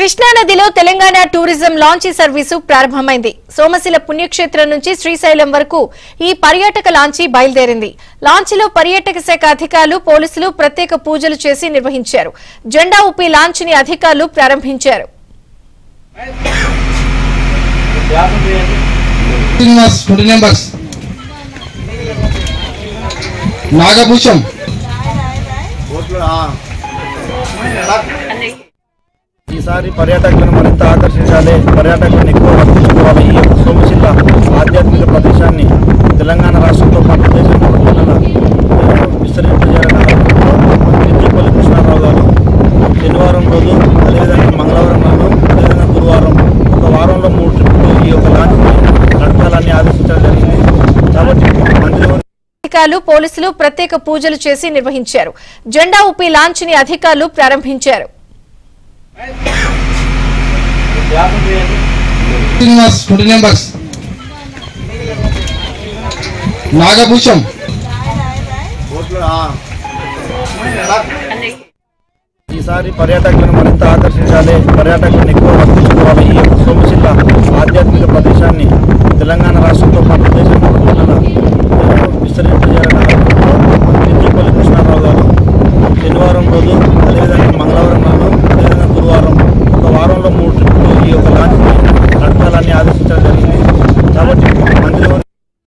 కృష్ణా నదిలో Telangana tourism లాంచీ service ప్రారంభమైంది. సోమశిల పుణ్యక్షేత్రం నుంచి శ్రీశైలం వరకు ఈ పర్యాటక లాంచీ బయలుదేరింది. లాంచీలో పర్యాటక శాఖ అధికారులు, పోలీసులు ప్రత్యేక పూజలు చేసి నిర్వహించారు. జెండా ఊపి లాంచీని అధికారులు ప్రారంభించారు. నాగభూషం ఈసారి పర్యాటకులను మరింత ఆకర్షించాలి, పర్యాటకులను ఎక్కువ వర్తించుకోవాలి. ఈ సోమశిల ఆధ్యాత్మిక ప్రదేశాన్ని తెలంగాణ రాష్ట్రంతో పాటు దేశంలో విస్తరింపజేయాలని తిరుపతి కృష్ణారావు గారు శనివారం రోజు, అదేవిధంగా మంగళవారం నాడు, అదేవిధంగా గురువారం ఒక వారంలో 3 ట్రిప్పులు ఈ యొక్క లాంచ్ నడపాలని ఆదేశించడం జరిగింది. కాబట్టి మంత్రి అధికారులు, పోలీసులు ప్రత్యేక పూజలు చేసి నిర్వహించారు. జెండా ఊపి లాంచీని అధికారులు ప్రారంభించారు. నాగభూషం ఈసారి పర్యాటకులను మరింత ఆకర్షించాలి, పర్యాటకులను ఎక్కువ వర్తించుకోవాలి. ఈ సోమశిల ఆధ్యాత్మిక ప్రదేశాన్ని తెలంగాణ రాష్ట్రంతో పాటు దేశంలో విస్తరింపజేయాలని తిరుపతి కృష్ణారావు గారు శనివారం రోజు, అదేవిధంగా మంగళవారం నాడు, అదేవిధంగా గురువారం ఒక వారంలో 3 ట్రిప్పులు ఈ యొక్క లాంచ్ నడపాలని ఆదేశించారు.